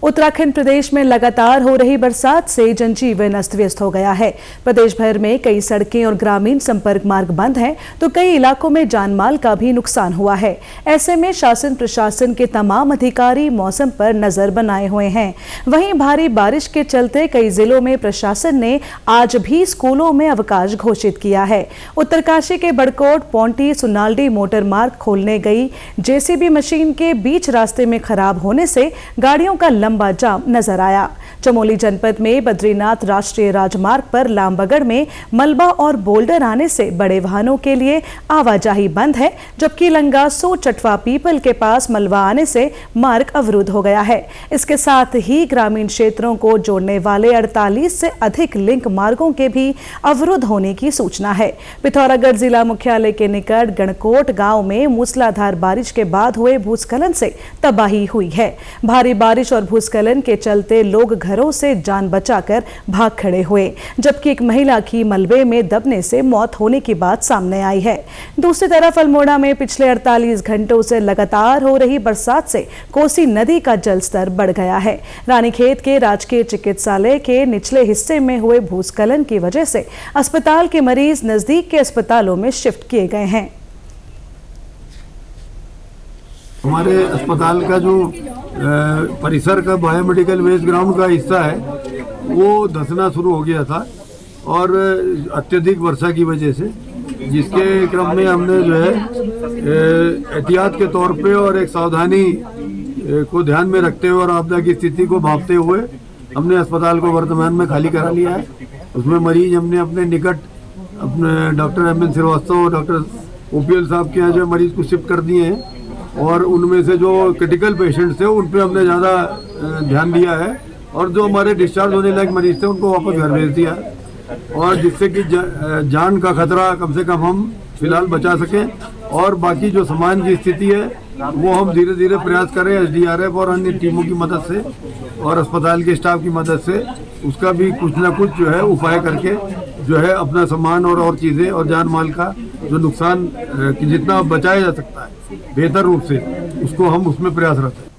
उत्तराखंड प्रदेश में लगातार हो रही बरसात से जनजीवन अस्त व्यस्त हो गया है। प्रदेश भर में कई सड़कें और ग्रामीण संपर्क मार्ग बंद हैं, तो कई इलाकों में जानमाल का भी नुकसान हुआ है। ऐसे में शासन प्रशासन के तमाम अधिकारी मौसम पर नजर बनाए हुए हैं। वहीं भारी बारिश के चलते कई जिलों में प्रशासन ने आज भी स्कूलों में अवकाश घोषित किया है। उत्तरकाशी के बड़कोट पोंटी सुनाल्डी मोटर मार्ग खोलने गई जेसीबी मशीन के बीच रास्ते में खराब होने से गाड़ियों का लंबा जाम नजर आया। चमोली जनपद में बद्रीनाथ राष्ट्रीय राजमार्ग पर लामबगड़ में मलबा और बोल्डर आने से बड़े वाहनों के लिए आवाजाही बंद है, जबकि लंगासो चटवा पीपल के पास मलबा आने से मार्ग अवरुद्ध हो गया है। इसके साथ ही ग्रामीण क्षेत्रों को जोड़ने वाले 48 से अधिक लिंक मार्गों के भी अवरुद्ध होने की सूचना है। पिथौरागढ़ जिला मुख्यालय के निकट गणकोट गांव में मूसलाधार बारिश के बाद हुए भूस्खलन से तबाही हुई है। भारी बारिश और भूस्खलन के चलते लोग घरों से जान बचाकर भाग खड़े हुए, जबकि एक महिला की मलबे में दबने से मौत होने की बात सामने आई है। दूसरी तरफ अल्मोड़ा में पिछले 48 घंटों से लगातार हो रही बरसात से कोसी नदी का जलस्तर बढ़ गया है। रानीखेत के राजकीय चिकित्सालय के निचले हिस्से में हुए भूस्खलन की वजह से अस्पताल के मरीज नजदीक के अस्पतालों में शिफ्ट किए गए हैं। हमारे अस्पताल का जो परिसर का बायोमेडिकल वेस्ट ग्राउंड का हिस्सा है वो धंसना शुरू हो गया था, और अत्यधिक वर्षा की वजह से, जिसके क्रम में हमने जो है एहतियात के तौर पे और एक सावधानी को ध्यान में रखते हुए और आपदा की स्थिति को भांपते हुए हमने अस्पताल को वर्तमान में खाली करा लिया है। उसमें मरीज हमने अपने निकट अपने डॉक्टर एम.एन. श्रीवास्तव और डॉक्टर ओपीएल साहब के यहाँ जो मरीज को शिफ्ट कर दिए हैं, और उनमें से जो क्रिटिकल पेशेंट्स थे उन पे हमने ज़्यादा ध्यान दिया है, और जो हमारे डिस्चार्ज होने लायक मरीज थे उनको वापस घर भेज दिया, और जिससे कि जान का खतरा कम से कम हम फिलहाल बचा सकें। और बाकी जो सामान की स्थिति है वो हम धीरे धीरे प्रयास करें एसडीआरएफ और अन्य टीमों की मदद से और अस्पताल के स्टाफ की मदद से उसका भी कुछ ना कुछ जो है उपाय करके जो है अपना सामान और चीज़ें और जान माल का जो नुकसान जितना बचाया जा सकता है बेहतर रूप से, उसको हम उसमें प्रयासरत हैं।